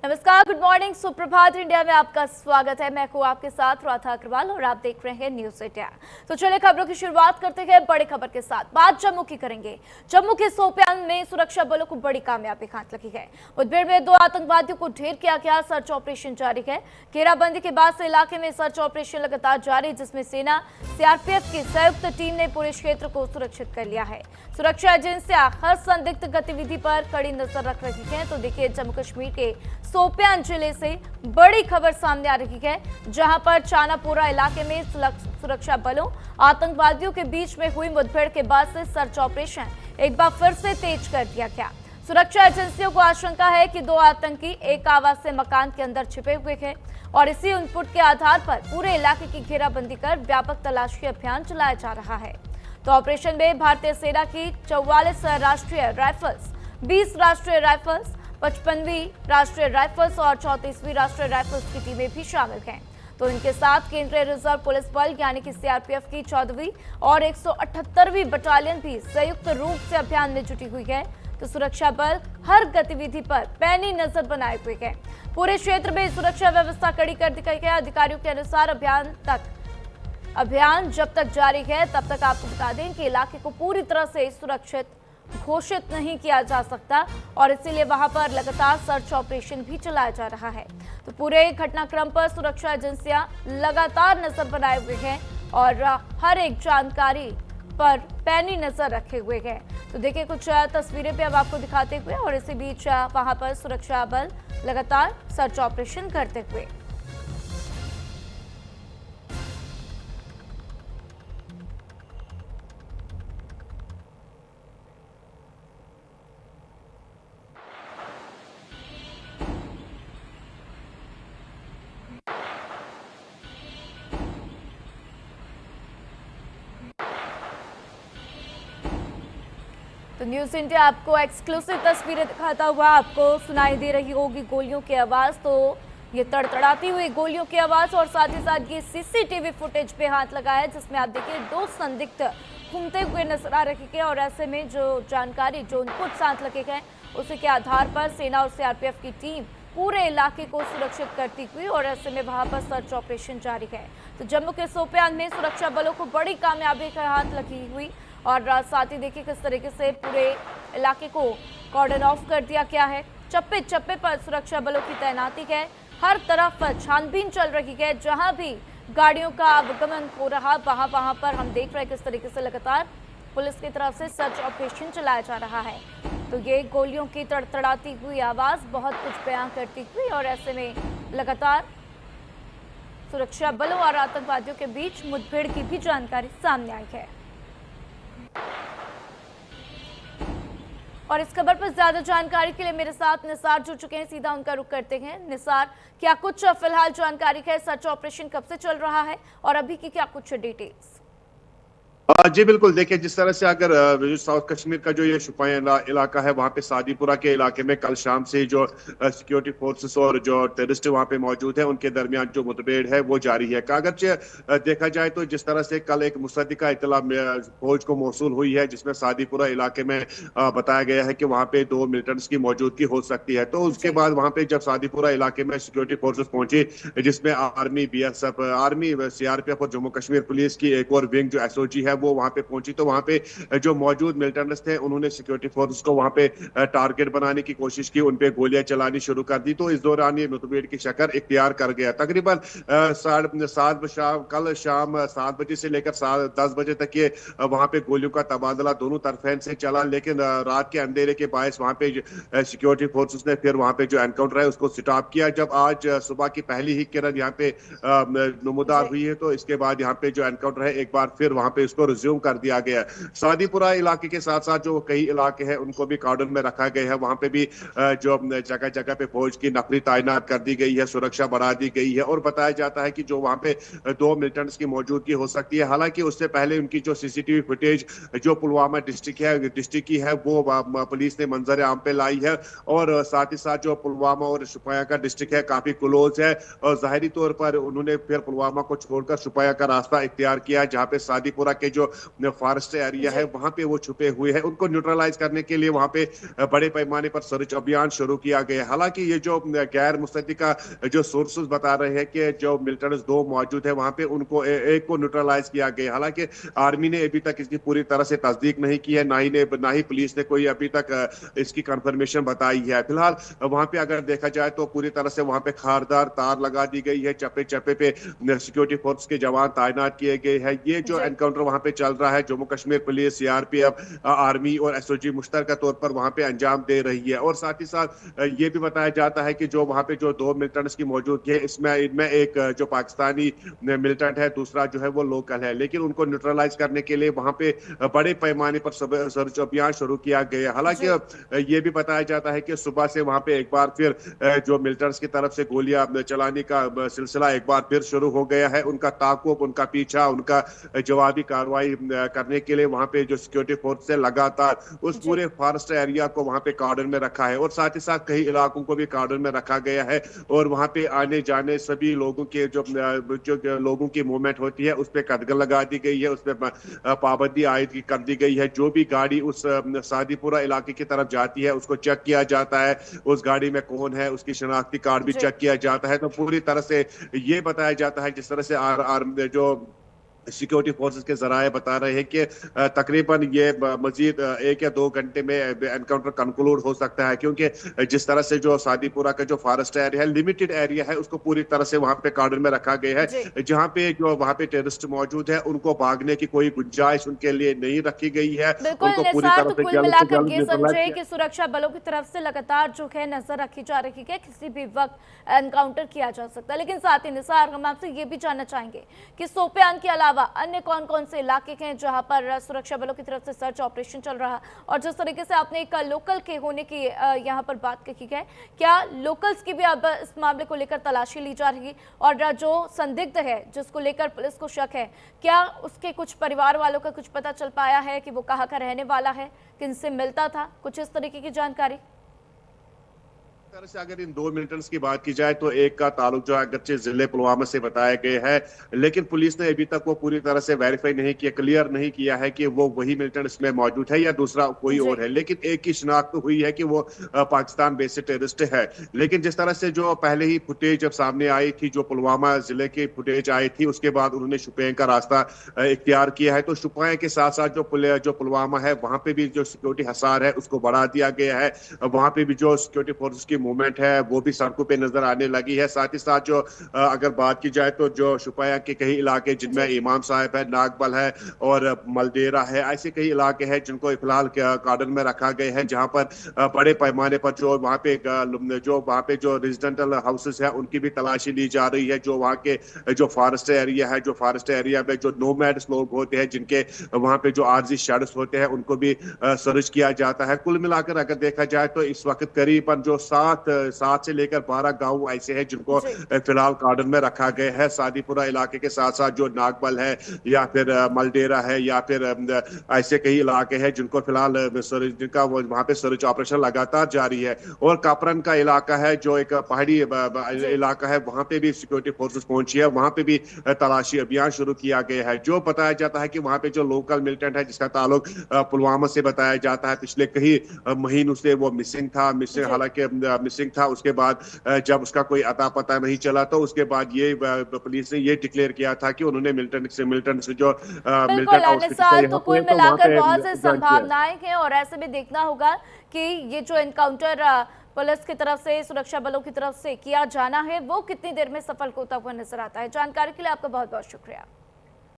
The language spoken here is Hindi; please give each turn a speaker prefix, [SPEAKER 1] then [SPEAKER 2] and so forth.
[SPEAKER 1] नमस्कार, गुड मॉर्निंग, सुप्रभात इंडिया में आपका स्वागत है। मैं हूं आपके साथ राधा अग्रवाल और आप देख रहे हैं न्यूज इंडिया। तो चलिए खबरों की शुरुआत करते हैं बड़ी खबर के साथ। बात जम्मू की करेंगे। जम्मू के शोपियान में सुरक्षा बलों को बड़ी कामयाबी हाथ लगी है। मुठभेड़ में 2 आतंकवादियों को ढेर किया गया। सर्च ऑपरेशन जारी है। घेराबंदी के बाद से इलाके में सर्च ऑपरेशन लगातार जारी, जिसमें सेना सीआरपीएफ की संयुक्त टीम ने पूरे क्षेत्र को सुरक्षित कर लिया है। सुरक्षा एजेंसियां हर संदिग्ध गतिविधि पर कड़ी नजर रख रही हैं। तो देखिए, जम्मू कश्मीर के शोपियान जिले से बड़ी खबर सामने आ रही है, जहां पर चानापोरा इलाके में सुरक्षा बलों आतंकवादियों के बीच में हुई मुठभेड़ के बाद से सर्च ऑपरेशन एक बार फिर से तेज कर दिया गया। सुरक्षा एजेंसियों को आशंका है कि 2 आतंकी एक आवासीय मकान के अंदर छिपे हुए हैं और इसी इनपुट के आधार पर पूरे इलाके की घेराबंदी कर व्यापक तलाशी अभियान चलाया जा रहा है। तो ऑपरेशन में भारतीय सेना की 44 राष्ट्रीय राइफल्स, 20 राष्ट्रीय राइफल्स, 55वीं राष्ट्रीय राइफल्स और 34वीं राष्ट्रीय राइफल्स की टीमें भी शामिल हैं। तो इनके साथ केंद्रीय रिजर्व पुलिस बल यानी कि सीआरपीएफ की 14वीं और 178वीं बटालियन भी संयुक्त रूप से अभियान में जुटी हुई है। तो सुरक्षा बल हर गतिविधि पर पैनी नजर बनाए हुए हैं। पूरे क्षेत्र में सुरक्षा व्यवस्था कड़ी कर दी गई है। अधिकारियों के अनुसार अभियान जब तक जारी है तब तक आपको बता दें कि इलाके को पूरी तरह से सुरक्षित घोषित नहीं किया जा सकता और इसीलिए वहां पर लगातार सर्च ऑपरेशन भी चलाया जा रहा है। तो पूरे घटनाक्रम पर सुरक्षा एजेंसियां लगातार नजर बनाए हुए हैं और हर एक जानकारी पर पैनी नजर रखे हुए हैं। तो देखिए, कुछ तस्वीरें भी अब आपको दिखाते हुए और इसी बीच वहां पर सुरक्षा बल लगातार सर्च ऑपरेशन करते हुए। तो न्यूज इंडिया आपको एक्सक्लूसिव तस्वीरें दिखाता हुआ आपको सुनाई दे रही होगी गोलियों की आवाज। तो ये तड़तड़ाती हुई गोलियों की आवाज और साथ ही साथ ये सीसीटीवी फुटेज पे हाथ लगा है, जिसमें आप देखिए 2 संदिग्ध घूमते हुए नजर आ रहे हैं और ऐसे में जो जानकारी, जो इनपुट साथ लगे गए, उसी के आधार पर सेना और सीआरपीएफ की टीम पूरे इलाके को सुरक्षित करती हुई और ऐसे में वहां पर सर्च ऑपरेशन जारी है। तो जम्मू के शोपियान में सुरक्षा बलों को बड़ी कामयाबी का हाथ लगी हुई और साथ ही देखिए किस तरीके से पूरे इलाके को कॉर्डन ऑफ कर दिया गया है। चप्पे चप्पे पर सुरक्षा बलों की तैनाती है। हर तरफ छानबीन चल रही है। जहां भी गाड़ियों का आवागमन हो रहा वहां पर हम देख रहे हैं किस तरीके से लगातार पुलिस की तरफ से सर्च ऑपरेशन चलाया जा रहा है। तो ये गोलियों की तड़तड़ाती हुई आवाज बहुत कुछ बयां करती हुई और ऐसे में लगातार सुरक्षा बलों और आतंकवादियों के बीच मुठभेड़ की भी जानकारी सामने आई है। और इस खबर पर ज्यादा जानकारी के लिए मेरे साथ निसार जुड़ चुके हैं, सीधा उनका रुख करते हैं। निसार, क्या कुछ फिलहाल जानकारी है? सर्च ऑपरेशन कब से चल रहा है और अभी की क्या कुछ डिटेल्स?
[SPEAKER 2] जी बिल्कुल, देखिए जिस तरह से अगर साउथ कश्मीर का जो ये शुपाया इलाका है, वहाँ पे सादीपुरा के इलाके में कल शाम से जो सिक्योरिटी फोर्सेस और जो टेररिस्ट वहाँ पे मौजूद है, उनके दरमियान जो मुठभेड़ है वो जारी है। अगरचे देखा जाए तो जिस तरह से कल एक मुसद्दिका इत्तला फौज को मौसूल हुई है, जिसमें सादीपुरा इलाके में बताया गया है कि वहाँ पे 2 मिलिटेंट्स की मौजूदगी हो सकती है। तो उसके बाद वहाँ पे जब सादीपुरा इलाके में सिक्योरिटी फोर्सेस पहुंची, जिसमें आर्मी, BSF, आर्मी, CRPF और जम्मू कश्मीर पुलिस की एक और विंग जो SOG है वो वहां पे पहुंची, तो वहां पे जो मौजूद मिलिटेंट्स थे उन्होंने सिक्योरिटी फोर्स को वहां पे टारगेट बनाने की कोशिश की, उन पे गोलियां चलानी शुरू कर दी। तो इस दौरान ये मुठभेड़ की शक्ल इख्तियार कर गया। तकरीबन कल शाम 7 बजे से लेकर 10 बजे तक ये वहां पे गोलियों का तबादला दोनों तरफें से चला, लेकिन रात के अंधेरे के बायस वहां पे सिक्योरिटी फोर्सेस ने फिर वहां पे जो एनकाउंटर है उसको स्टॉप किया। जब आज सुबह की पहली ही किरण यहाँ पे नमूदार हुई है, तो इसके बाद यहाँ पे जो एनकाउंटर है एक बार फिर वहां पे उसको रिज्यूम कर दिया गया है। सादीपुरा इलाके के साथ साथ जो कई इलाके हैं उनको भी कार्डन में रखा गया है। वहां पे भी जो जगह जगह पे फौज की नफरी तैनात कर दी गई है, सुरक्षा बढ़ा दी गई है और बताया जाता है कि जो वहां पे 2 मिलिटेंट्स की मौजूदगी हो सकती है। हालांकि उससे पहले उनकी जो सीसीटीवी फुटेज जो पुलवामा डिस्ट्रिक्ट की है वो पुलिस ने मंजर आम पे लाई है और साथ ही साथ जो पुलवामा और शुपाया का डिस्ट्रिक्ट है काफी क्लोज है और जाहिरी तौर पर उन्होंने फिर पुलवामा को छोड़कर शुपाया का रास्ता इख्तियार किया, जहाँ पे सादीपुरा के जो फॉरेस्ट एरिया है वहां पे वो छुपे हुए हैं, उनको न्यूट्रलाइज करने के लिए वहां पे बड़े पैमाने पर सर्च अभियान शुरू किया गया। हालांकि ये जो गैर मुस्तैदिका जो सोर्सेज बता रहे हैं कि जो मिलिटेंट्स दो मौजूद है वहां पे, उनको एक को न्यूट्रलाइज किया गया। हालांकि आर्मी ने अभी तक इसकी पूरी तरह से तस्दीक नहीं की है, ना ही पुलिस ने कोई अभी तक इसकी कंफर्मेशन बताई है। फिलहाल वहां पे अगर देखा जाए तो पूरी तरह से वहां पे खारदार तार लगा दी गई है, चप्पे चप्पे पे सिक्योरिटी फोर्स के जवान तैनात किए गए हैं। ये जो एनकाउंटर वहां पे चल रहा है, Jammu Kashmir police, CRPF, army और एसओजी मुश्तरका तौर पर वहां पे अंजाम दे रही है। और साथ ही साथ ये भी बताया जाता है कि जो वहां पे जो दो मिलिटेंट्स की मौजूदगी है, इनमें एक जो पाकिस्तानी मिलिटेंट है, दूसरा जो है वो लोकल है, लेकिन उनको न्यूट्रलाइज करने के लिए वहां पे बड़े पैमाने पर सर्च अभियान शुरू किया गया। हालांकि ये भी बताया जाता है कि सुबह से वहां पे एक बार फिर जो मिलिटेंट्स की तरफ से गोलियां चलाने का सिलसिला एक बार फिर शुरू हो गया है। उनका ताकुब, उनका पीछा, उनका जवाबी कार्रवाई करने के लिए वहां पे जो सिक्योरिटी फोर्स है लगातार उस पूरे फॉरेस्ट एरिया को वहां पे कार्डन में रखा है, और साथ ही साथ कई इलाकों को भी कार्डन में रखा गया है। और वहां पे आने जाने सभी लोगों के जो लोगों की मूवमेंट होती है उस पर कदगन लगा दी गई है, उस पर पाबंदी आयद कर दी गई है। जो भी गाड़ी उस सादीपुरा इलाके की तरफ जाती है उसको चेक किया जाता है, उस गाड़ी में कौन है उसकी शनाख्ती कार्ड भी चेक किया जाता है। तो पूरी तरह से ये बताया जाता है, जिस तरह से जो सिक्योरिटी फोर्सेस के जराये बता रहे हैं कि तकरीबन ये मजीद 1 या 2 घंटे में एनकाउंटर कंक्लूड हो सकता है, क्योंकि जिस तरह से जो सादीपुरा का जो फॉरेस्ट एरिया है, लिमिटेड एरिया है, उसको पूरी तरह से वहां पे कार्डन में रखा गया है। जहां पे जो वहां पे टेररिस्ट मौजूद है उनको भागने की कोई गुंजाइश उनके लिए नहीं रखी गई है।
[SPEAKER 1] उनको पूरी तरह से कुल मिलाकर ये संजय कि सुरक्षा बलों की तरफ से लगातार जो है नजर रखी जा रही है, किसी भी वक्त एनकाउंटर किया जा सकता है। लेकिन साथ ही निसार, हम आपसे ये भी जानना चाहेंगे कि सोपियान के अलावा अन्य कौन कौन से इलाके हैं जहां पर सुरक्षा बलों की तरफ से सर्च ऑपरेशन चल रहा है, और जिस तरीके से आपने एक लोकल के होने की यहां पर बात कही है, क्या लोकल्स की भी अब इस मामले को लेकर तलाशी ली जा रही है, और जो संदिग्ध है जिसको लेकर पुलिस को शक है, क्या उसके कुछ परिवार वालों का कुछ पता चल पाया है कि वो कहाँ का रहने वाला है, किनसे मिलता था, कुछ इस तरीके की जानकारी?
[SPEAKER 2] तरह से अगर इन 2 मिलिटेंट्स की बात की जाए तो एक का ताल्लुक जो है अगरचे जिले पुलवामा से बताया गया है, लेकिन पुलिस ने अभी तक वो पूरी तरह से वेरीफाई नहीं किया, क्लियर नहीं किया है कि वो वही मिलिटेंट इसमें मौजूद है या दूसरा कोई और है। लेकिन एक की शिनाख्त हुई है कि वो पाकिस्तान बेस्ड टेररिस्ट है। लेकिन जिस तरह से जो पहले ही फुटेज जब सामने आई थी, जो पुलवामा जिले की फुटेज आई थी, उसके बाद उन्होंने शुपैन का रास्ता इख्तियार किया है। तो शुपैन के साथ साथ जो पुलवामा है वहां पे भी जो सिक्योरिटी हसार है उसको बढ़ा दिया गया है। वहां पे भी जो सिक्योरिटी फोर्सेस की मूवमेंट है वो भी सड़कों पे नजर आने लगी है। साथ ही साथ जो अगर बात की जाए तो जो शुपैया के कई इलाके जिनमें इमाम साहब है, नागबल है और मलदेरा है, ऐसे कई इलाके हैं जिनको फिलहाल कार्डन में रखा गया है, जहां पर बड़े पैमाने पर जो वहां पे जो रेजिडेंटल हाउसेस है उनकी भी तलाशी ली जा रही है। जो वहां के जो फॉरेस्ट एरिया है, जो फॉरेस्ट एरिया में जो नोमैड्स लोग होते हैं, जिनके वहां पे जो आरजी शेड्स होते हैं, उनको भी सर्च किया जाता है। कुल मिलाकर अगर देखा जाए तो इस वक्त करीबन जो 7 से लेकर 12 गांव ऐसे हैं जिनको फिलहाल कार्डन में रखा गया है। सादीपुरा इलाके के साथ साथ जो नागबल है या फिर मलडेरा है या फिर ऐसे कई इलाके हैं जिनको फिलहाल जिनका वहां पे सर्च ऑपरेशन लगातार जारी है। और कापरन का इलाका है जो एक पहाड़ी इलाका है, वहां पे भी सिक्योरिटी फोर्सेस पहुंची है, वहां पे भी तलाशी अभियान शुरू किया गया है। जो बताया जाता है कि वहां पे जो लोकल मिलिटेंट है जिसका ताल्लुक पुलवामा से बताया जाता है, पिछले कई महीनों से वो मिसिंग हालांकि मिसिंग था। उसके बाद जब उसका कोई अता पता नहीं चला तो उसके बाद ये पुलिस ने ये डिक्लेयर किया था कि उन्होंने मिलिटेंट से जो
[SPEAKER 1] तो कुल मिलाकर बहुत से संभावनाएं हैं, और ऐसे में देखना होगा कि ये जो एनकाउंटर पुलिस की तरफ से, सुरक्षा बलों की तरफ से किया जाना है, वो कितनी देर में सफल होता हुआ नजर आता है। जानकारी के लिए आपका बहुत बहुत शुक्रिया।